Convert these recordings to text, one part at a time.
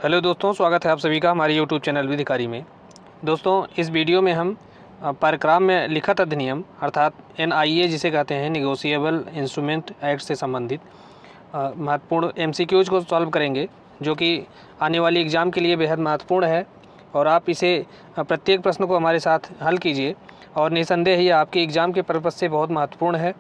Hello दोस्तों, स्वागत है आप सभी का हमारे यूट्यूब चैनल विधिकारी में। दोस्तों, इस वीडियो में हम कार्यक्रम में लिखित अधिनियम अर्थात NIA जिसे कहते हैं निगोशिएबल इंस्ट्रूमेंट एक्ट से संबंधित महत्वपूर्ण MCQs को सॉल्व करेंगे, जो कि आने वाली एग्ज़ाम के लिए बेहद महत्वपूर्ण है। और आप इसे प्रत्येक प्रश्न को हमारे साथ हल कीजिए और निसंदेह ये आपके एग्ज़ाम के पर्पज़ से बहुत महत्वपूर्ण है।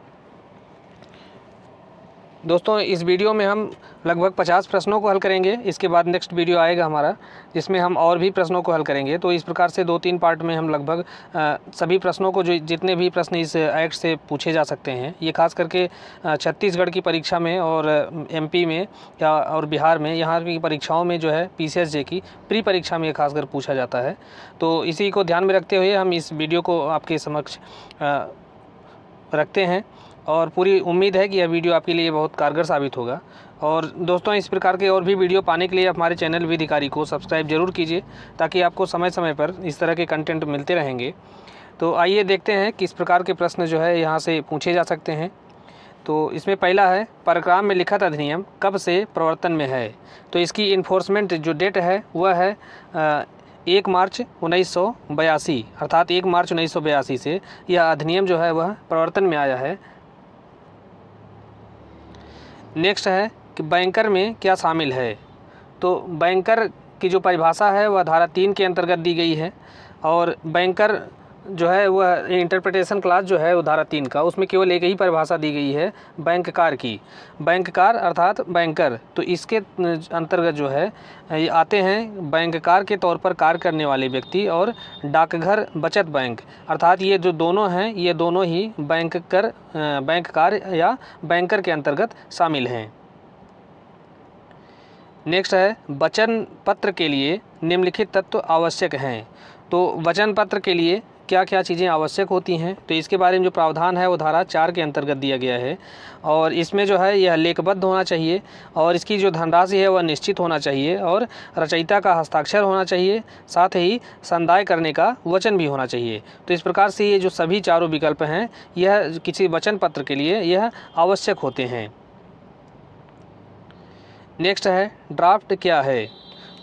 दोस्तों, इस वीडियो में हम लगभग 50 प्रश्नों को हल करेंगे। इसके बाद नेक्स्ट वीडियो आएगा हमारा, जिसमें हम और भी प्रश्नों को हल करेंगे। तो इस प्रकार से 2-3 पार्ट में हम लगभग सभी प्रश्नों को जितने भी प्रश्न इस एक्ट से पूछे जा सकते हैं, ये खास करके छत्तीसगढ़ की परीक्षा में और MP में या और बिहार में, यहाँ की परीक्षाओं में जो है PCSJ की प्री परीक्षा में खासकर पूछा जाता है। तो इसी को ध्यान में रखते हुए हम इस वीडियो को आपके समक्ष रखते हैं और पूरी उम्मीद है कि यह वीडियो आपके लिए बहुत कारगर साबित होगा। और दोस्तों, इस प्रकार के और भी वीडियो पाने के लिए आप हमारे चैनल विधिकारी को सब्सक्राइब जरूर कीजिए, ताकि आपको समय समय पर इस तरह के कंटेंट मिलते रहेंगे। तो आइए देखते हैं किस प्रकार के प्रश्न जो है यहाँ से पूछे जा सकते हैं। तो इसमें पहला है, कार्यक्रम में लिखित अधिनियम कब से प्रवर्तन में है? तो इसकी इन्फोर्समेंट जो डेट है वह है 1 मार्च 1982, अर्थात 1 मार्च 1982 से यह अधिनियम जो है वह प्रवर्तन में आया है। नेक्स्ट है कि बैंकर में क्या शामिल है? तो बैंकर की जो परिभाषा है वह धारा 3 के अंतर्गत दी गई है। और बैंकर जो है वह इंटरप्रिटेशन क्लास जो है वो धारा 3 का, उसमें केवल एक ही परिभाषा दी गई है बैंककार की। बैंककार अर्थात बैंकर, तो इसके अंतर्गत जो है ये आते हैं बैंककार के तौर पर कार्य करने वाले व्यक्ति और डाकघर बचत बैंक, अर्थात ये जो दोनों हैं ये दोनों ही बैंककार या बैंकर के अंतर्गत शामिल हैं। नेक्स्ट है, वचन पत्र के लिए निम्नलिखित तत्व आवश्यक हैं। तो वचन पत्र के लिए क्या क्या चीज़ें आवश्यक होती हैं? तो इसके बारे में जो प्रावधान है वो धारा 4 के अंतर्गत दिया गया है। और इसमें जो है यह लेखबद्ध होना चाहिए और इसकी जो धनराशि है वह निश्चित होना चाहिए और रचयिता का हस्ताक्षर होना चाहिए, साथ ही संदाय करने का वचन भी होना चाहिए। तो इस प्रकार से ये जो सभी चारों विकल्प हैं यह किसी वचन पत्र के लिए यह आवश्यक होते हैं। नेक्स्ट है, ड्राफ्ट क्या है?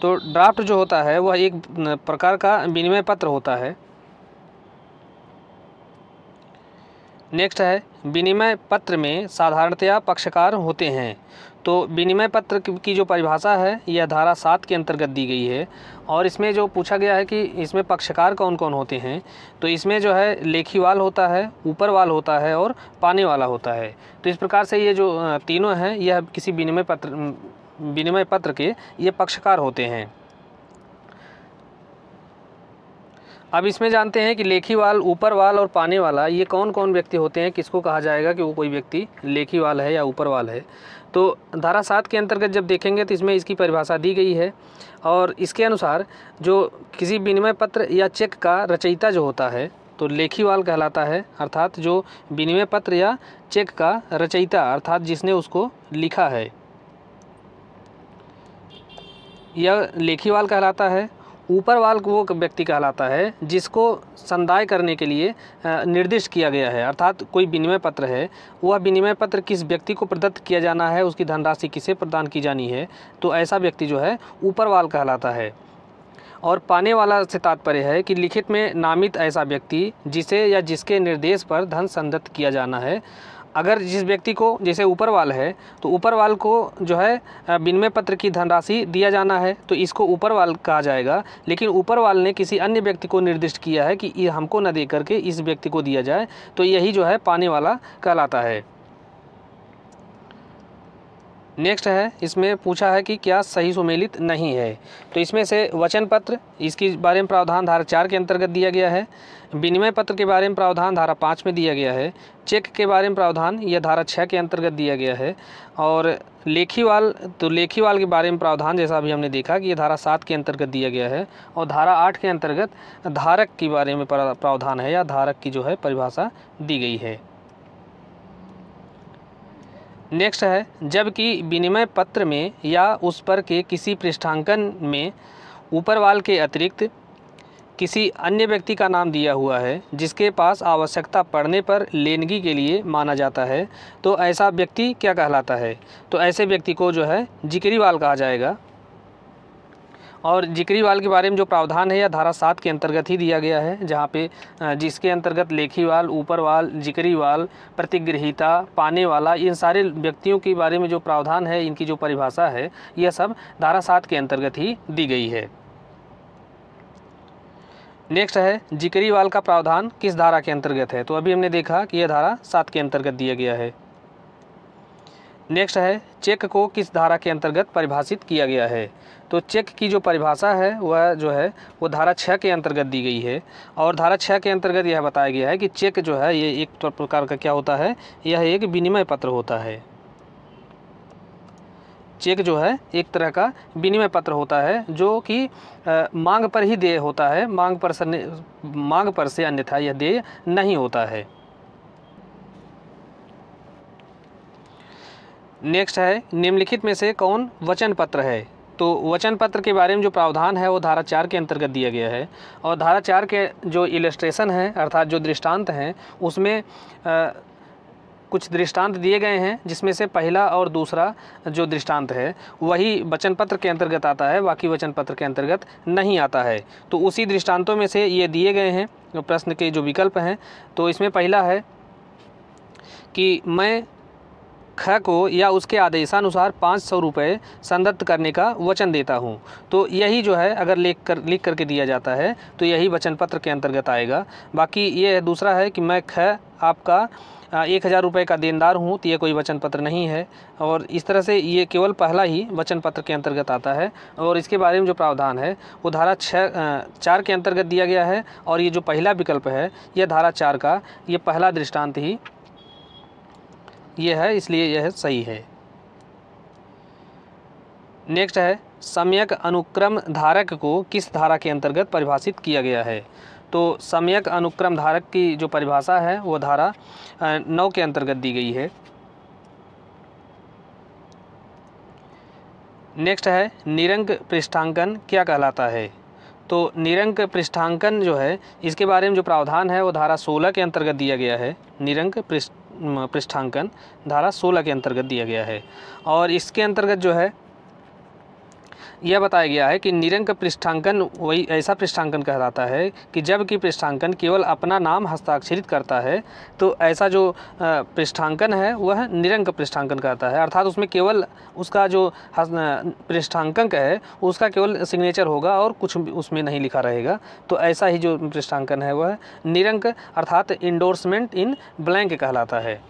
तो ड्राफ्ट जो होता है वह एक प्रकार का विनिमय पत्र होता है। नेक्स्ट है, विनिमय पत्र में साधारणतया पक्षकार होते हैं। तो विनिमय पत्र की जो परिभाषा है यह धारा 7 के अंतर्गत दी गई है। और इसमें जो पूछा गया है कि इसमें पक्षकार कौन कौन होते हैं, तो इसमें जो है लेखीवाल होता है, ऊपर वाल होता है और पाने वाला होता है। तो इस प्रकार से ये जो तीनों हैं यह किसी विनिमय पत्र के ये पक्षकार होते हैं। अब इसमें जानते हैं कि लेखीवाल, ऊपर वाल और पाने वाला ये कौन कौन व्यक्ति होते हैं, किसको कहा जाएगा कि वो कोई व्यक्ति लेखीवाल है या ऊपर वाल है। तो धारा 7 के अंतर्गत जब देखेंगे तो इसमें इसकी परिभाषा दी गई है। और इसके अनुसार जो किसी विनिमय पत्र या चेक का रचयिता जो होता है तो लेखीवाल कहलाता है, अर्थात जो विनिमय पत्र या चेक का रचयिता अर्थात जिसने उसको लिखा है यह लेखीवाल कहलाता है। ऊपर वाल वो व्यक्ति कहलाता है जिसको संदाय करने के लिए निर्दिष्ट किया गया है, अर्थात कोई विनिमय पत्र है, वह विनिमय पत्र किस व्यक्ति को प्रदत्त किया जाना है, उसकी धनराशि किसे प्रदान की जानी है, तो ऐसा व्यक्ति जो है ऊपर वाल कहलाता है। और पाने वाला से तात्पर्य है कि लिखित में नामित ऐसा व्यक्ति जिसे या जिसके निर्देश पर धन संदत्त किया जाना है। अगर जिस व्यक्ति को, जैसे ऊपर वाल है, तो ऊपर वाल को जो है विनिमय पत्र की धनराशि दिया जाना है तो इसको ऊपर वाल कहा जाएगा। लेकिन ऊपर वाल ने किसी अन्य व्यक्ति को निर्दिष्ट किया है कि ये हमको न दे करके इस व्यक्ति को दिया जाए, तो यही जो है पाने वाला कहलाता है। नेक्स्ट है, इसमें पूछा है कि क्या सही सुमेलित नहीं है। तो इसमें से वचन पत्र, इसके बारे में प्रावधान धारा 4 के अंतर्गत दिया गया है। विनिमय पत्र के बारे में प्रावधान धारा 5 में दिया गया है। चेक के बारे में प्रावधान यह धारा 6 के अंतर्गत दिया गया है। और लेखीवाल, तो लेखीवाल के बारे में प्रावधान जैसा अभी हमने देखा कि ये धारा 7 के अंतर्गत दिया गया है। और धारा 8 के अंतर्गत धारक के बारे में प्रावधान है या धारक की जो है परिभाषा दी गई है। नेक्स्ट है, जबकि विनिमय पत्र में या उस पर के किसी पृष्ठांकन में ऊपर वाल के अतिरिक्त किसी अन्य व्यक्ति का नाम दिया हुआ है जिसके पास आवश्यकता पड़ने पर लेनगी के लिए माना जाता है, तो ऐसा व्यक्ति क्या कहलाता है? तो ऐसे व्यक्ति को जो है जिक्रीवाल कहा जाएगा। और जिक्रीवाल के बारे में जो प्रावधान है यह धारा 7 के अंतर्गत ही दिया गया है, जहाँ पे जिसके अंतर्गत लेखीवाल, ऊपरवाल, जिक्रीवाल, प्रतिगृहीता, पाने वाला, इन सारे व्यक्तियों के बारे में जो प्रावधान है, इनकी जो परिभाषा है, यह सब धारा 7 के अंतर्गत ही दी गई है। नेक्स्ट है जिक्रीवाल का प्रावधान किस धारा के अंतर्गत है। तो अभी हमने देखा कि यह धारा 7 के अंतर्गत दिया गया है। नेक्स्ट है चेक को किस धारा के अंतर्गत परिभाषित किया गया है। तो चेक की जो परिभाषा है वह जो है वो धारा 6 के अंतर्गत दी गई है, और धारा 6 के अंतर्गत यह बताया गया है कि चेक जो है ये एक प्रकार का क्या होता है, यह एक विनिमय पत्र होता है। चेक जो है एक तरह का विनिमय पत्र होता है जो कि मांग पर ही देय होता है, मांग पर से अन्यथा यह देय नहीं होता है। नेक्स्ट है निम्नलिखित में से कौन वचन पत्र है। तो वचन पत्र के बारे में जो प्रावधान है वो धारा 4 के अंतर्गत दिया गया है, और धारा 4 के जो इलस्ट्रेशन है अर्थात जो दृष्टांत हैं उसमें कुछ दृष्टांत दिए गए हैं, जिसमें से पहला और दूसरा जो दृष्टांत है वही वचन पत्र के अंतर्गत आता है, बाकी वचन पत्र के अंतर्गत नहीं आता है। तो उसी दृष्टांतों में से ये दिए गए हैं प्रश्न के जो विकल्प हैं। तो इसमें पहला है कि मैं ख को या उसके आदेशानुसार 500 रुपये संदत्त करने का वचन देता हूँ। तो यही जो है अगर लिख करके दिया जाता है तो यही वचन पत्र के अंतर्गत आएगा। बाकी ये दूसरा है कि मैं ख आपका 1000 रुपये का देनदार हूँ, तो ये कोई वचन पत्र नहीं है, और इस तरह से ये केवल पहला ही वचन पत्र के अंतर्गत आता है। और इसके बारे में जो प्रावधान है वो धारा 4 के अंतर्गत दिया गया है, और ये जो पहला विकल्प है यह धारा 4 का ये पहला दृष्टांत ही ये है, इसलिए यह सही है। नेक्स्ट है सम्यक अनुक्रम धारक को किस धारा के अंतर्गत परिभाषित किया गया है। तो सम्यक अनुक्रम धारक की जो परिभाषा है वो धारा 9 के अंतर्गत दी गई है। नेक्स्ट है निरंक पृष्ठांकन क्या कहलाता है। तो निरंक पृष्ठांकन जो है इसके बारे में जो प्रावधान है वो धारा 16 के अंतर्गत दिया गया है। निरंक पृष्ठांकन धारा 16 के अंतर्गत दिया गया है, और इसके अंतर्गत जो है यह बताया गया है कि निरंक पृष्ठांकन वही ऐसा पृष्ठांकन कहलाता है कि जब कि पृष्ठांकन केवल अपना नाम हस्ताक्षरित करता है, तो ऐसा जो पृष्ठांकन है वह निरंक पृष्ठांकन कहता है। अर्थात उसमें केवल उसका जो पृष्ठांकन है उसका केवल सिग्नेचर होगा और कुछ उसमें नहीं लिखा रहेगा। तो ऐसा ही जो पृष्ठांकन है वह निरंक अर्थात इंडोर्समेंट इन ब्लैंक कहलाता है।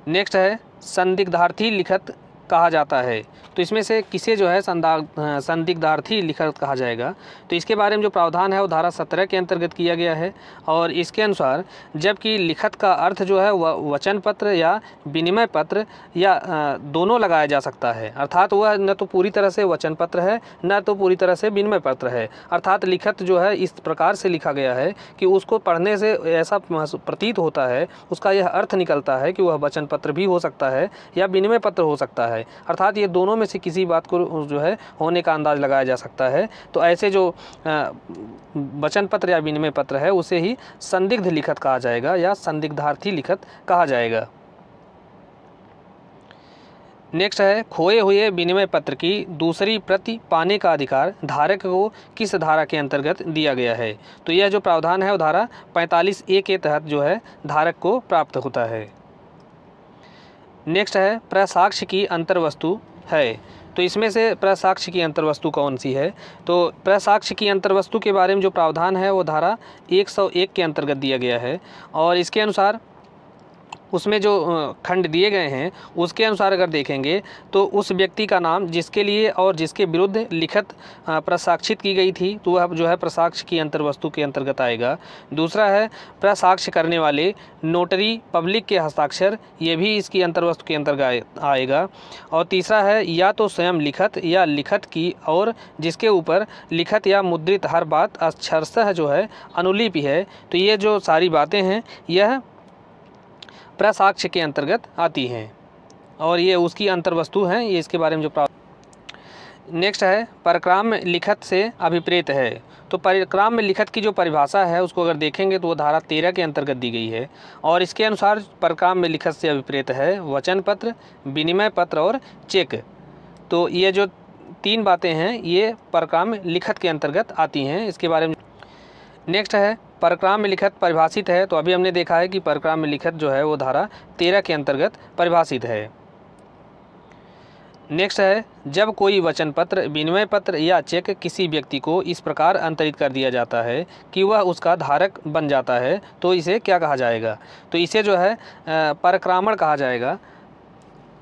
नेक्स्ट है संदिग्धार्थी लिखत कहा जाता है। तो इसमें से किसे जो है संदिग्धार्थी लिखत कहा जाएगा। तो इसके बारे में जो प्रावधान है वो धारा 17 के अंतर्गत किया गया है, और इसके अनुसार जबकि लिखत का अर्थ जो है वह वचन पत्र या विनिमय पत्र या दोनों लगाया जा सकता है। अर्थात वह न तो पूरी तरह से वचन पत्र है न तो पूरी तरह से विनिमय पत्र है। अर्थात लिखत जो है इस प्रकार से लिखा गया है कि उसको पढ़ने से ऐसा प्रतीत होता है, उसका यह अर्थ निकलता है कि वह वचन पत्र भी हो सकता है या विनिमय पत्र हो सकता है। अर्थात ये दोनों में से किसी बात को जो है होने का अंदाज लगाया जा सकता है। तो ऐसे जो वचन पत्र या विनिमय पत्र है उसे ही संदिग्ध लिखत कहा जाएगा या संदिग्धार्थी लिखत कहा जाएगा। नेक्स्ट है खोए हुए विनिमय पत्र की दूसरी प्रति पाने का अधिकार धारक को किस धारा के अंतर्गत दिया गया है। तो यह जो प्रावधान है वो धारा 45A के तहत जो है धारक को प्राप्त होता है। नेक्स्ट है प्रसाक्ष्य की अंतर्वस्तु है। तो इसमें से प्रसाक्ष्य की अंतर्वस्तु कौन सी है। तो प्रसाक्ष्य की अंतर्वस्तु के बारे में जो प्रावधान है वो धारा 101 के अंतर्गत दिया गया है, और इसके अनुसार उसमें जो खंड दिए गए हैं उसके अनुसार अगर देखेंगे तो उस व्यक्ति का नाम जिसके लिए और जिसके विरुद्ध लिखत प्रसाक्षित की गई थी तो वह जो है प्रसाक्ष्य की अंतर्वस्तु के अंतर्गत आएगा। दूसरा है प्रसाक्ष्य करने वाले नोटरी पब्लिक के हस्ताक्षर, ये भी इसकी अंतर्वस्तु के अंतर्गत आएगा। और तीसरा है या तो स्वयं लिखत या लिखत की और जिसके ऊपर लिखत या मुद्रित हर बात अक्षरशः जो है अनुलिपि है। तो ये जो सारी बातें हैं यह प्रसाक्ष्य के अंतर्गत आती हैं और ये उसकी अंतर्वस्तु हैं। ये इसके बारे में जो नेक्स्ट है परक्राम्य लिखत से अभिप्रेत है। तो परक्राम्य लिखत की जो परिभाषा है उसको अगर देखेंगे तो वो धारा 13 के अंतर्गत दी गई है, और इसके अनुसार परक्राम्य लिखत से अभिप्रेत है वचन पत्र, विनिमय पत्र और चेक। तो ये जो तीन बातें हैं ये परक्राम्य लिखत के अंतर्गत आती हैं, इसके बारे में। नेक्स्ट है परक्राम्य लिखत परिभाषित है, तो अभी हमने देखा है कि परक्राम्य लिखत जो है वो धारा 13 के अंतर्गत परिभाषित है। नेक्स्ट है जब कोई वचन पत्र, विनिमय पत्र या चेक किसी व्यक्ति को इस प्रकार अंतरित कर दिया जाता है कि वह उसका धारक बन जाता है तो इसे क्या कहा जाएगा? तो इसे जो है परक्रामण कहा जाएगा।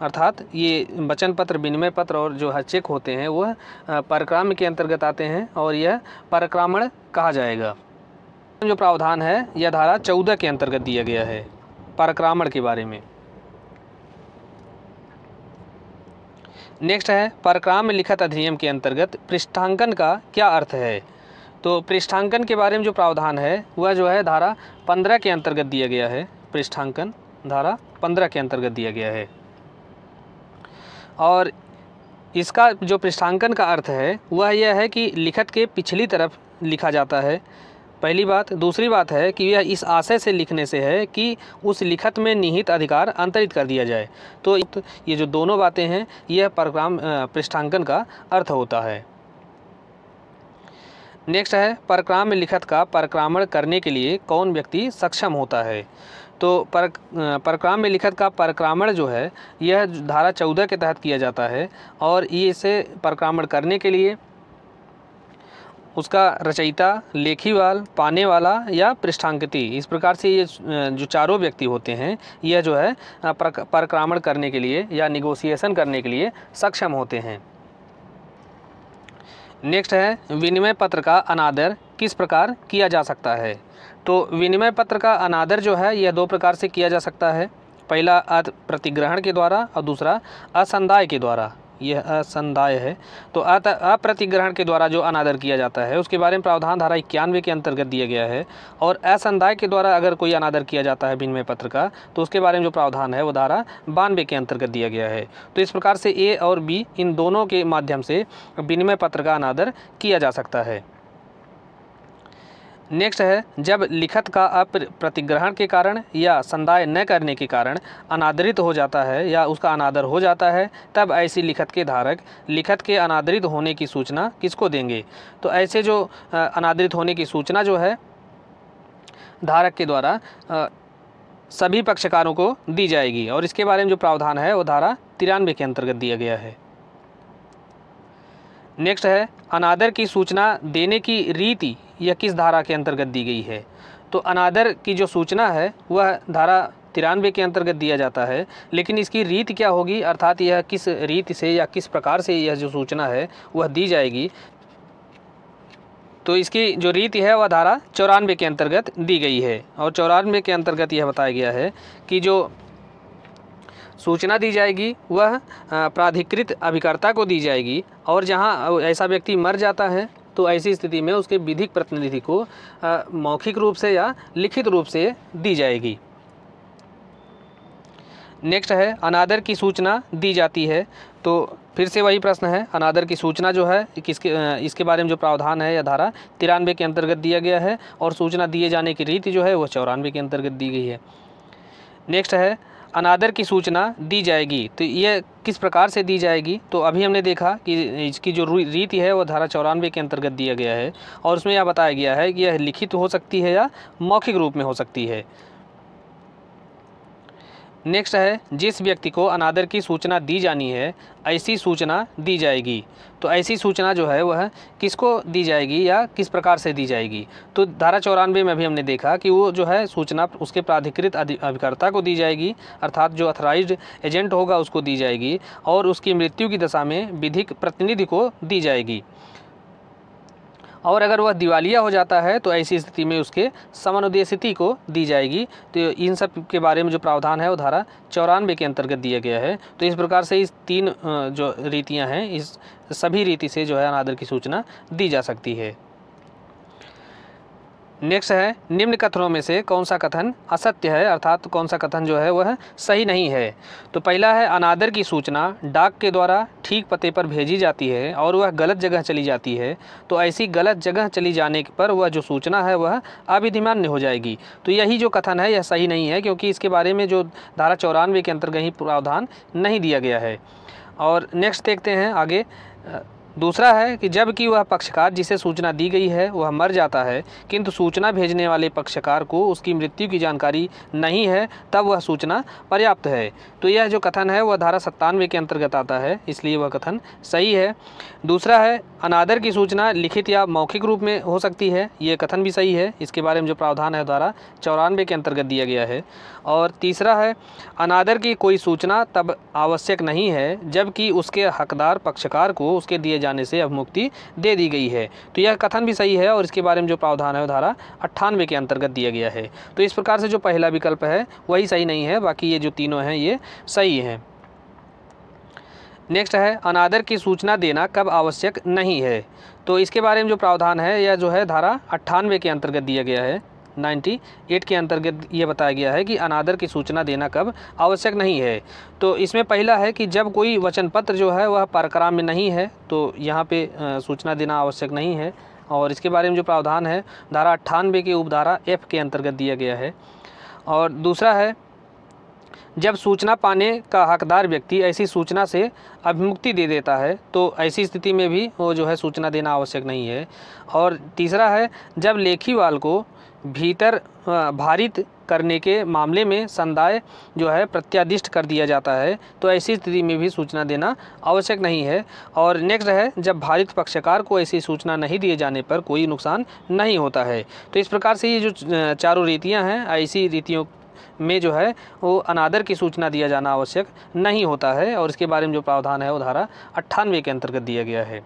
अर्थात ये वचन पत्र, विनिमय पत्र और जो है चेक होते हैं वह परक्राम्य के अंतर्गत आते हैं और यह परक्रामण कहा जाएगा। जो प्रावधान है यह धारा 14 के अंतर्गत दिया गया है परक्रामण के बारे में। नेक्स्ट है परक्राम्य लिखत अधिनियम के अंतर्गत पृष्ठांकन का क्या अर्थ है? तो पृष्ठांकन के बारे में जो प्रावधान है वह जो है धारा 15 के अंतर्गत दिया गया है। पृष्ठांकन धारा 15 के अंतर्गत दिया गया है और इसका जो पृष्ठांकन का अर्थ है वह यह है कि लिखत के पिछली तरफ लिखा जाता है, पहली बात। दूसरी बात है कि यह इस आशय से लिखने से है कि उस लिखत में निहित अधिकार अंतरित कर दिया जाए। तो ये जो दोनों बातें हैं यह पृष्ठांकन का अर्थ होता है। नेक्स्ट है परक्राम्य लिखत का परक्रामण करने के लिए कौन व्यक्ति सक्षम होता है? तो परक्राम्य लिखत का परक्रामण जो है यह धारा 14 के तहत किया जाता है और ये इसे परक्रामण करने के लिए उसका रचयिता, लेखीवाल, पाने वाला या पृष्ठांकिती, इस प्रकार से ये जो चारों व्यक्ति होते हैं यह जो है परक्रामण करने के लिए या निगोशिएशन करने के लिए सक्षम होते हैं। नेक्स्ट है विनिमय पत्र का अनादर किस प्रकार किया जा सकता है? तो विनिमय पत्र का अनादर जो है यह दो प्रकार से किया जा सकता है, पहला अप्रतिग्रहण के द्वारा और दूसरा असंदाय के द्वारा। यह असंदाय है। तो अप्रतिग्रहण के द्वारा जो अनादर किया जाता है उसके बारे में प्रावधान धारा 91 के अंतर्गत दिया गया है और असंदाय के द्वारा अगर कोई अनादर किया जाता है विनिमय पत्र का तो उसके बारे में जो प्रावधान है वो धारा 92 के अंतर्गत दिया गया है। तो इस प्रकार से ए और बी इन दोनों के माध्यम से विनिमय पत्र का अनादर किया जा सकता है। नेक्स्ट है जब लिखत का अप्रतिग्रहण के कारण या संदाय न करने के कारण अनादरित हो जाता है या उसका अनादर हो जाता है तब ऐसी लिखत के धारक लिखत के अनादरित होने की सूचना किसको देंगे? तो ऐसे जो अनादरित होने की सूचना जो है धारक के द्वारा सभी पक्षकारों को दी जाएगी और इसके बारे में जो प्रावधान है वो धारा 93 के अंतर्गत दिया गया है। नेक्स्ट है अनादर की सूचना देने की रीति यह किस धारा के अंतर्गत दी गई है? तो अनादर की जो सूचना है वह धारा 93 के अंतर्गत दिया जाता है, लेकिन इसकी रीति क्या होगी, अर्थात यह किस रीति से या किस प्रकार से यह जो सूचना है वह दी जाएगी। तो इसकी जो रीति है वह धारा 94 के अंतर्गत दी गई है और 94 के अंतर्गत यह बताया गया है कि जो सूचना दी जाएगी वह प्राधिकृत अभिकर्ता को दी जाएगी और जहां ऐसा व्यक्ति मर जाता है तो ऐसी स्थिति में उसके विधिक प्रतिनिधि को मौखिक रूप से या लिखित रूप से दी जाएगी। नेक्स्ट है अनादर की सूचना दी जाती है, तो फिर से वही प्रश्न है, अनादर की सूचना जो है इसके बारे में जो प्रावधान है यह धारा 93 के अंतर्गत दिया गया है और सूचना दिए जाने की रीति जो है वह 94 के अंतर्गत दी गई है। नेक्स्ट है अनादर की सूचना दी जाएगी, तो यह किस प्रकार से दी जाएगी? तो अभी हमने देखा कि इसकी जो रीति है वो धारा 94 के अंतर्गत दिया गया है और उसमें यह बताया गया है कि यह लिखित हो सकती है या मौखिक रूप में हो सकती है। नेक्स्ट है जिस व्यक्ति को अनादर की सूचना दी जानी है ऐसी सूचना दी जाएगी, तो ऐसी सूचना जो है वह किसको दी जाएगी या किस प्रकार से दी जाएगी? तो धारा 94 में भी हमने देखा कि वो जो है सूचना उसके प्राधिकृत अभिकर्ता को दी जाएगी, अर्थात जो अथराइज्ड एजेंट होगा उसको दी जाएगी और उसकी मृत्यु की दशा में विधिक प्रतिनिधि को दी जाएगी और अगर वह दिवालिया हो जाता है तो ऐसी स्थिति में उसके समनुदेशिती को दी जाएगी। तो इन सब के बारे में जो प्रावधान है वो धारा 94 के अंतर्गत दिया गया है। तो इस प्रकार से इस तीन जो रीतियां हैं इस सभी रीति से जो है अनादर की सूचना दी जा सकती है। नेक्स्ट है निम्न कथनों में से कौन सा कथन असत्य है, अर्थात कौन सा कथन जो है वह सही नहीं है? तो पहला है अनादर की सूचना डाक के द्वारा ठीक पते पर भेजी जाती है और वह गलत जगह चली जाती है, तो ऐसी गलत जगह चली जाने पर वह जो सूचना है वह अविधिमान्य हो जाएगी। तो यही जो कथन है यह सही नहीं है क्योंकि इसके बारे में जो धारा 94 के अंतर्गत ही प्रावधान नहीं दिया गया है। और नेक्स्ट देखते हैं आगे दूसरा है कि जबकि वह पक्षकार जिसे सूचना दी गई है वह मर जाता है, किंतु सूचना भेजने वाले पक्षकार को उसकी मृत्यु की जानकारी नहीं है, तब वह सूचना पर्याप्त है। तो यह जो कथन है वह धारा 97 के अंतर्गत आता है, इसलिए वह कथन सही है। दूसरा है अनादर की सूचना लिखित या मौखिक रूप में हो सकती है, ये कथन भी सही है। इसके बारे में जो प्रावधान है धारा 94 के अंतर्गत दिया गया है। और तीसरा है अनादर की कोई सूचना तब आवश्यक नहीं है जबकि उसके हकदार पक्षकार को उसके दिए जाने से अवमुक्ति दे दी गई है। तो यह कथन भी सही है और इसके बारे में जो प्रावधान है वो धारा 98 के अंतर्गत दिया गया है। तो इस प्रकार से जो पहला विकल्प है वही सही नहीं है, बाकी ये जो तीनों हैं ये सही हैं। नेक्स्ट है अनादर की सूचना देना कब आवश्यक नहीं है। तो इसके बारे में जो प्रावधान है यह जो है धारा 98 के अंतर्गत दिया गया है। 98 के अंतर्गत ये बताया गया है कि अनादर की सूचना देना कब आवश्यक नहीं है। तो इसमें पहला है कि जब कोई वचन पत्र जो है वह परक्राम में नहीं है, तो यहाँ पे सूचना देना आवश्यक नहीं है। और इसके बारे में जो प्रावधान है धारा 98 के उपधारा F के अंतर्गत दिया गया है। और दूसरा है जब सूचना पाने का हकदार व्यक्ति ऐसी सूचना से अभिमुक्ति दे देता है तो ऐसी स्थिति में भी वो जो है सूचना देना आवश्यक नहीं है। और तीसरा है जब लेखीवाल को भीतर भारित करने के मामले में संदाय जो है प्रत्यादिष्ट कर दिया जाता है तो ऐसी स्थिति में भी सूचना देना आवश्यक नहीं है। और नेक्स्ट है जब भारित पक्षकार को ऐसी सूचना नहीं दिए जाने पर कोई नुकसान नहीं होता है। तो इस प्रकार से ये जो चारों रीतियां हैं, ऐसी रीतियों में जो है वो अनादर की सूचना दिया जाना आवश्यक नहीं होता है। और इसके बारे में जो प्रावधान है वो धारा 98 के अंतर्गत दिया गया है।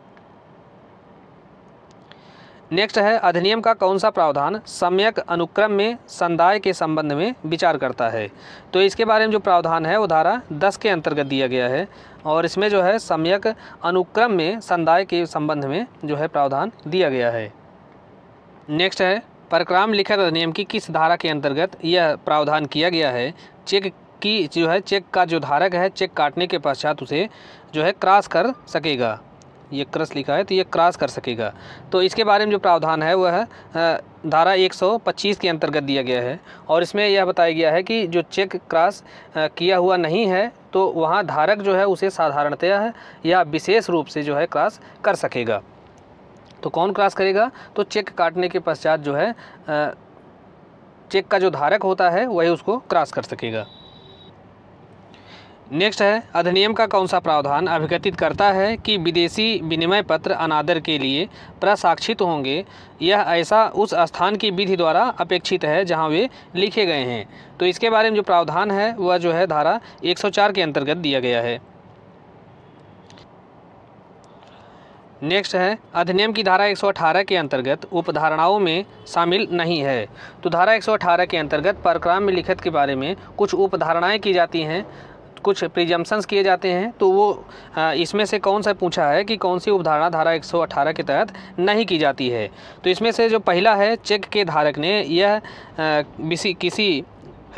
नेक्स्ट है अधिनियम का कौन सा प्रावधान सम्यक अनुक्रम में संदाय के संबंध में विचार करता है। तो इसके बारे में जो प्रावधान है वो धारा 10 के अंतर्गत दिया गया है। और इसमें जो है सम्यक अनुक्रम में संदाय के संबंध में जो है प्रावधान दिया गया है। नेक्स्ट है परक्राम लिखित अधिनियम की किस धारा के अंतर्गत यह प्रावधान किया गया है। चेक की जो है चेक का जो धारक है चेक काटने के पश्चात उसे जो है क्रॉस कर सकेगा, ये क्रॉस लिखा है तो ये क्रॉस कर सकेगा। तो इसके बारे में जो प्रावधान है वह धारा 125 के अंतर्गत दिया गया है। और इसमें यह बताया गया है कि जो चेक क्रॉस किया हुआ नहीं है तो वहाँ धारक जो है उसे साधारणतया या विशेष रूप से जो है क्रॉस कर सकेगा। तो कौन क्रॉस करेगा, तो चेक काटने के पश्चात जो है चेक का जो धारक होता है वही उसको क्रॉस कर सकेगा। नेक्स्ट है अधिनियम का कौन सा प्रावधान अभिकथित करता है कि विदेशी विनिमय पत्र अनादर के लिए प्रसाक्षित होंगे, यह ऐसा उस स्थान की विधि द्वारा अपेक्षित है जहां वे लिखे गए हैं। तो इसके बारे में जो प्रावधान है वह जो है धारा 104 के अंतर्गत दिया गया है। नेक्स्ट है अधिनियम की धारा 118 के अंतर्गत उपधारणाओं में शामिल नहीं है। तो धारा 118 के अंतर्गत परक्राम में लिखित के बारे में कुछ उपधारणाएं की जाती हैं, कुछ प्रिजम्पशंस किए जाते हैं। तो वो इसमें से कौन सा पूछा है कि कौन सी उपधारणा धारा 118 के तहत नहीं की जाती है। तो इसमें से जो पहला है चेक के धारक ने यह किसी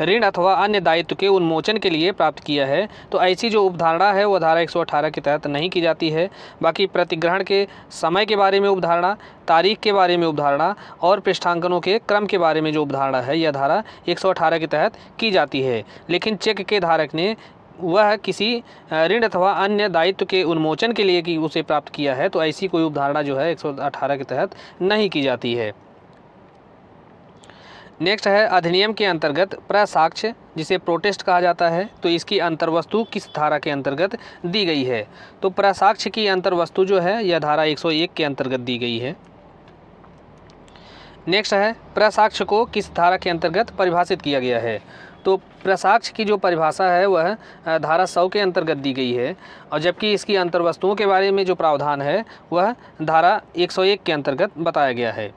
ऋण अथवा अन्य दायित्व के उन्मोचन के लिए प्राप्त किया है, तो ऐसी जो उपधारणा है वह धारा 118 के तहत नहीं की जाती है। बाकी प्रतिग्रहण के समय के बारे में उपधारणा, तारीख के बारे में उपधारणा और पृष्ठांकनों के क्रम के बारे में जो उपधारणा है यह धारा 118 के तहत की जाती है। लेकिन चेक के धारक ने वह किसी ऋण अथवा अन्य दायित्व के उन्मोचन के लिए कि उसे प्राप्त किया है, तो ऐसी कोई उपधारणा जो है 118 के तहत नहीं की जाती है। नेक्स्ट है अधिनियम के अंतर्गत प्रसाक्ष्य जिसे प्रोटेस्ट कहा जाता है, तो इसकी अंतर्वस्तु किस धारा के अंतर्गत दी गई है। तो प्रसाक्ष्य की अंतर्वस्तु जो है यह धारा 101 के अंतर्गत दी गई है। नेक्स्ट है प्रसाक्ष्य को किस धारा के अंतर्गत परिभाषित किया गया है। तो प्रसाक्ष्य की जो परिभाषा है वह धारा 100 के अंतर्गत दी गई है, और जबकि इसकी अंतर्वस्तुओं के बारे में जो प्रावधान है वह धारा 101 के अंतर्गत बताया गया है।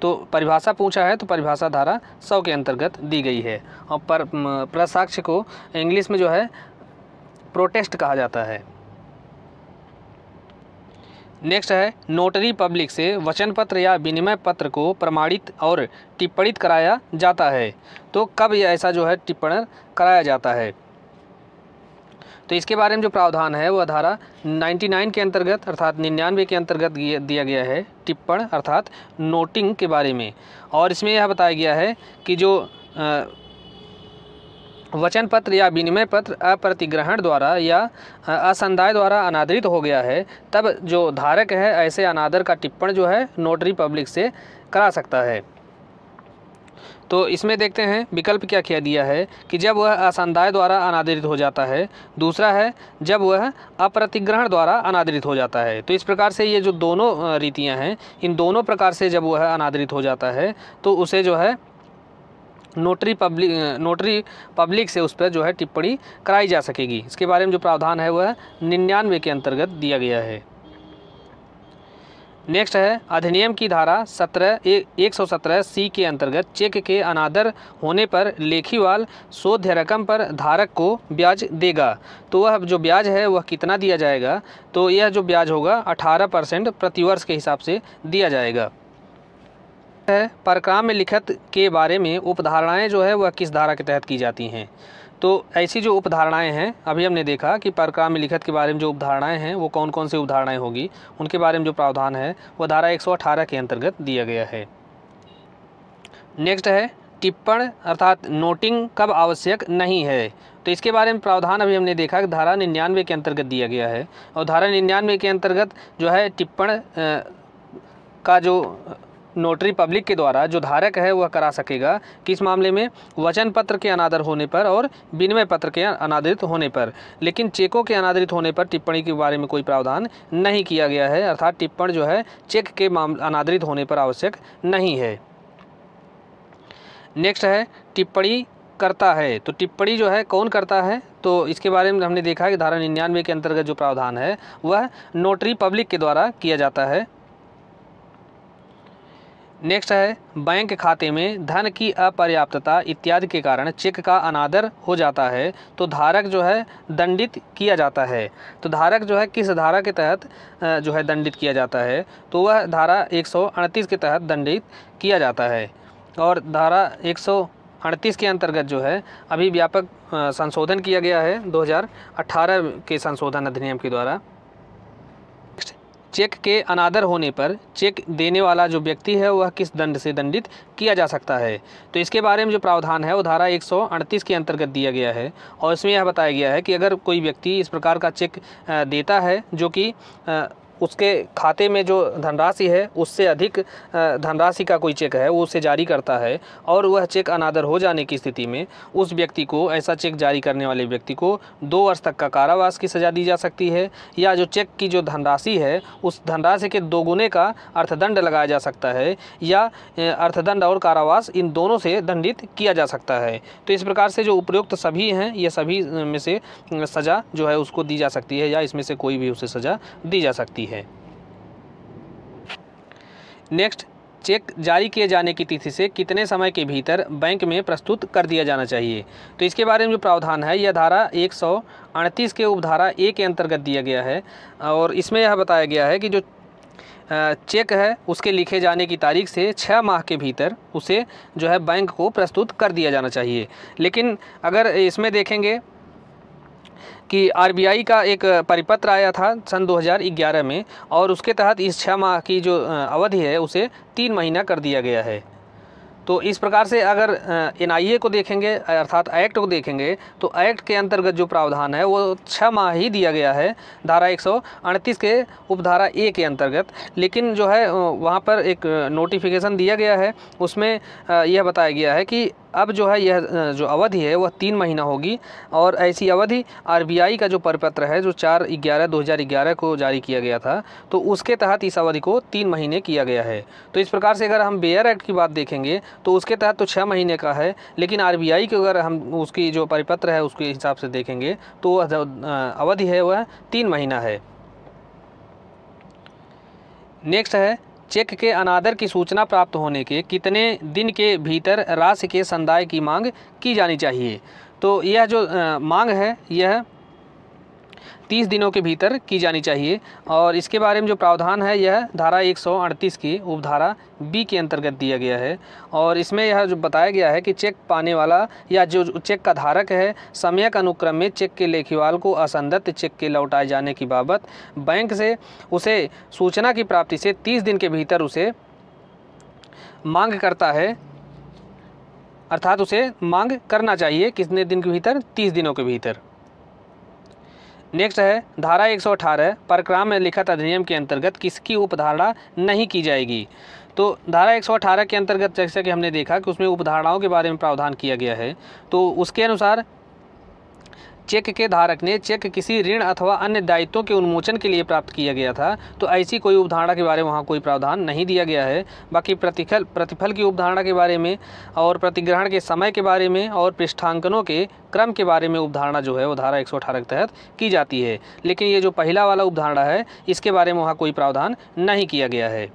तो परिभाषा पूछा है तो परिभाषा धारा 100 के अंतर्गत दी गई है। और प्रसाक्ष्य को इंग्लिश में जो है प्रोटेस्ट कहा जाता है। नेक्स्ट है नोटरी पब्लिक से वचन पत्र या विनिमय पत्र को प्रमाणित और टिप्पणित कराया जाता है। तो कब यह ऐसा जो है टिप्पण कराया जाता है। तो इसके बारे में जो प्रावधान है वह धारा 99 के अंतर्गत अर्थात 99 के अंतर्गत दिया गया है टिप्पण अर्थात नोटिंग के बारे में। और इसमें यह बताया गया है कि जो वचन पत्र या विनिमय पत्र अप्रतिग्रहण द्वारा या असंदाय द्वारा अनादरित हो गया है, तब जो धारक है ऐसे अनादर का टिप्पण जो है नोटरी पब्लिक से करा सकता है। तो इसमें देखते हैं विकल्प क्या किया दिया है कि जब वह असंदाय द्वारा अनादरित हो जाता है, दूसरा है जब वह अप्रतिग्रहण द्वारा अनादरित हो जाता है। तो इस प्रकार से ये जो दोनों रीतियां हैं, इन दोनों प्रकार से जब वह अनादरित हो जाता है तो उसे जो है नोटरी पब्लिक से उस पर जो है टिप्पणी कराई जा सकेगी। इसके बारे में जो प्रावधान है वह 99 के अंतर्गत दिया गया है। नेक्स्ट है अधिनियम की धारा 117 सी के अंतर्गत चेक के अनादर होने पर लेखीवाल शोध्य रकम पर धारक को ब्याज देगा। तो वह जो ब्याज है वह कितना दिया जाएगा, तो यह जो ब्याज होगा 18% प्रतिवर्ष के हिसाब से दिया जाएगा। है परक्राम में लिखत के बारे में उपधारणाएं जो है वह किस धारा के तहत की जाती हैं। तो ऐसी जो उपधारणाएं हैं, अभी हमने देखा कि परक्राम में लिखत के बारे में जो उपधारणाएं हैं वो कौन कौन सी उपधारणाएं होगी, उनके बारे में जो प्रावधान है वह धारा 118 के अंतर्गत दिया गया है। नेक्स्ट है टिप्पण अर्थात नोटिंग कब आवश्यक नहीं है। तो इसके बारे में प्रावधान अभी हमने देखा कि धारा 99 के अंतर्गत दिया गया है, और धारा 99 के अंतर्गत जो है टिप्पण का जो नोटरी पब्लिक के द्वारा जो धारक है वह करा सकेगा, किस मामले में, वचन पत्र के अनादर होने पर और विनिमय पत्र के अनादरित होने पर। लेकिन चेकों के अनादरित होने पर टिप्पणी के बारे में कोई प्रावधान नहीं किया गया है, अर्थात टिप्पण जो है चेक के अनादरित होने पर आवश्यक नहीं है। नेक्स्ट है टिप्पणी करता है। तो टिप्पणी जो है कौन करता है, तो इसके बारे में हमने देखा कि धारा 99 के अंतर्गत जो प्रावधान है वह नोटरी पब्लिक के द्वारा किया जाता है। नेक्स्ट है बैंक खाते में धन की अपर्याप्तता इत्यादि के कारण चेक का अनादर हो जाता है तो धारक जो है दंडित किया जाता है। तो धारक जो है किस धारा के तहत जो है दंडित किया जाता है, तो वह धारा 138 के तहत दंडित किया जाता है। और धारा 138 के अंतर्गत जो है अभी व्यापक संशोधन किया गया है 2018 के संशोधन अधिनियम के द्वारा। चेक के अनादर होने पर चेक देने वाला जो व्यक्ति है वह किस दंड से दंडित किया जा सकता है। तो इसके बारे में जो प्रावधान है वो धारा 138 के अंतर्गत दिया गया है, और इसमें यह बताया गया है कि अगर कोई व्यक्ति इस प्रकार का चेक देता है जो कि उसके खाते में जो धनराशि है उससे अधिक धनराशि का कोई चेक है वो उसे जारी करता है, और वह चेक अनादर हो जाने की स्थिति में उस व्यक्ति को, ऐसा चेक जारी करने वाले व्यक्ति को 2 वर्ष तक का कारावास की सज़ा दी जा सकती है, या जो चेक की जो धनराशि है उस धनराशि के 2 गुने का अर्थदंड लगाया जा सकता है, या अर्थदंड और कारावास इन दोनों से दंडित किया जा सकता है। तो इस प्रकार से जो उपयुक्त सभी हैं ये सभी में से सज़ा जो है उसको दी जा सकती है, या इसमें से कोई भी उसे सज़ा दी जा सकती है। नेक्स्ट, चेक जारी किए जाने की तिथि से कितने समय के भीतर बैंक में प्रस्तुत कर दिया जाना चाहिए। तो इसके बारे में जो प्रावधान है यह धारा 138 के उपधारा ए के अंतर्गत दिया गया है, और इसमें यह बताया गया है कि जो चेक है उसके लिखे जाने की तारीख से 6 माह के भीतर उसे जो है बैंक को प्रस्तुत कर दिया जाना चाहिए। लेकिन अगर इसमें देखेंगे कि आरबीआई का एक परिपत्र आया था सन 2011 में, और उसके तहत इस 6 माह की जो अवधि है उसे 3 महीना कर दिया गया है। तो इस प्रकार से अगर एनआईए को देखेंगे अर्थात एक्ट को देखेंगे तो एक्ट के अंतर्गत जो प्रावधान है वो 6 माह ही दिया गया है धारा 138 के उपधारा ए के अंतर्गत। लेकिन जो है वहाँ पर एक नोटिफिकेशन दिया गया है, उसमें यह बताया गया है कि अब जो है यह जो अवधि है वह 3 महीना होगी, और ऐसी अवधि आरबीआई का जो परिपत्र है जो 4/11/2011 को जारी किया गया था तो उसके तहत इस अवधि को 3 महीने किया गया है। तो इस प्रकार से अगर हम बेयर एक्ट की बात देखेंगे तो उसके तहत तो 6 महीने का है, लेकिन आरबीआई की अगर हम उसकी जो परिपत्र है उसके हिसाब से देखेंगे तो वह अवधि है वह 3 महीना है। नेक्स्ट है, चेक के अनादर की सूचना प्राप्त होने के कितने दिन के भीतर राशि के संदाय की मांग की जानी चाहिए। तो यह जो मांग है यह 30 दिनों के भीतर की जानी चाहिए, और इसके बारे में जो प्रावधान है यह धारा 138 की उपधारा बी के अंतर्गत दिया गया है। और इसमें यह जो बताया गया है कि चेक पाने वाला या जो चेक का धारक है समयक अनुक्रम में चेक के लेखीवाल को असंदत चेक के लौटाए जाने की बाबत बैंक से उसे सूचना की प्राप्ति से 30 दिन के भीतर उसे मांग करता है, अर्थात उसे मांग करना चाहिए कितने दिन के भीतर, 30 दिनों के भीतर। नेक्स्ट है धारा 118 परक्राम में लिखित अधिनियम के अंतर्गत किसकी उपधारणा नहीं की जाएगी। तो धारा 118 के अंतर्गत जैसा कि हमने देखा कि उसमें उपधारणाओं के बारे में प्रावधान किया गया है। तो उसके अनुसार चेक के धारक ने चेक किसी ऋण अथवा अन्य दायित्वों के उन्मोचन के लिए प्राप्त किया गया था, तो ऐसी कोई उपधारणा के बारे में वहाँ कोई प्रावधान नहीं दिया गया है। बाकी प्रतिफल की उपधारणा के बारे में और प्रतिग्रहण के समय के बारे में और पृष्ठांकनों के क्रम के बारे में उपधारणा जो है वो धारा 118 के तहत की जाती है। लेकिन ये जो पहला वाला उपधारणा है इसके बारे में वहाँ कोई प्रावधान नहीं किया गया है।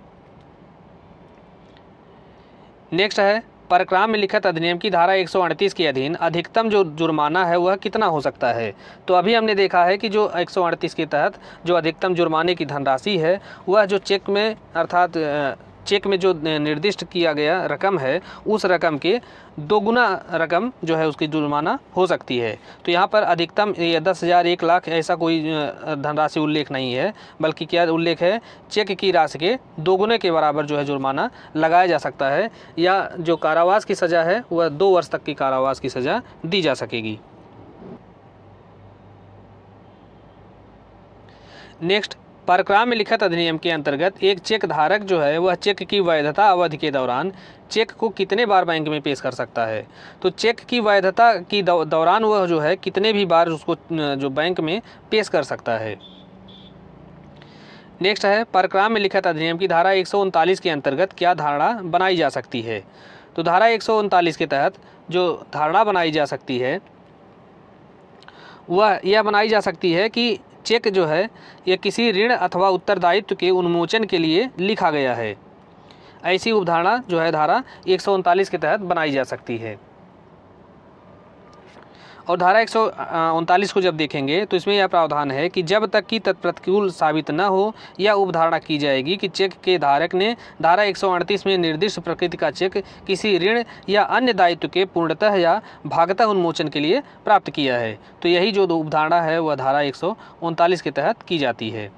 नेक्स्ट है परक्राम में लिखित अधिनियम की धारा 138 के अधीन अधिकतम जो जुर्माना है वह कितना हो सकता है। तो अभी हमने देखा है कि जो 138 के तहत जो अधिकतम जुर्माने की धनराशि है वह जो चेक में अर्थात चेक में जो निर्दिष्ट किया गया रकम है उस रकम के 2 गुना रकम जो है उसकी जुर्माना हो सकती है। तो यहाँ पर अधिकतम 10,000 1 लाख ऐसा कोई धनराशि उल्लेख नहीं है, बल्कि क्या उल्लेख है, चेक की राशि के 2 गुने के बराबर जो है जुर्माना लगाया जा सकता है, या जो कारावास की सज़ा है वह 2 वर्ष तक की कारावास की सज़ा दी जा सकेगी। नेक्स्ट परक्राम में लिखित अधिनियम के अंतर्गत एक चेक धारक जो है वह चेक की वैधता अवधि के दौरान चेक को कितने बार बैंक में पेश कर सकता है। तो चेक की वैधता की दौरान वह जो है कितने भी बार उसको जो बैंक में पेश कर सकता है। नेक्स्ट है परक्राम में लिखित अधिनियम की धारा 139 के अंतर्गत क्या धारणा बनाई जा सकती है। तो धारा 139 के तहत जो धारणा बनाई जा सकती है वह यह बनाई जा सकती है कि चेक जो है यह किसी ऋण अथवा उत्तरदायित्व के उन्मोचन के लिए लिखा गया है। ऐसी उपधारणा जो है धारा 139 के तहत बनाई जा सकती है। और धारा 139 को जब देखेंगे तो इसमें यह प्रावधान है कि जब तक कि तत्प्रतिकूल साबित न हो यह उपधारणा की जाएगी कि चेक के धारक ने धारा 138 में निर्दिष्ट प्रकृति का चेक किसी ऋण या अन्य दायित्व के पूर्णतः या भागतः उन्मोचन के लिए प्राप्त किया है। तो यही जो उपधारणा है वह धारा 139 के तहत की जाती है।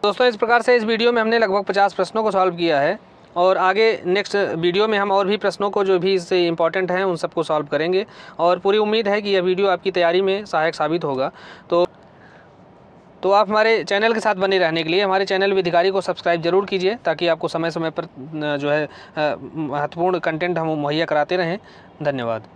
दोस्तों इस प्रकार से इस वीडियो में हमने लगभग 50 प्रश्नों को सॉल्व किया है, और आगे नेक्स्ट वीडियो में हम और भी प्रश्नों को जो भी इससे इम्पॉर्टेंट हैं उन सबको सॉल्व करेंगे, और पूरी उम्मीद है कि यह वीडियो आपकी तैयारी में सहायक साबित होगा। तो आप हमारे चैनल के साथ बने रहने के लिए हमारे चैनल विधिकारी को सब्सक्राइब जरूर कीजिए, ताकि आपको समय समय पर जो है महत्वपूर्ण कंटेंट हम मुहैया कराते रहें। धन्यवाद।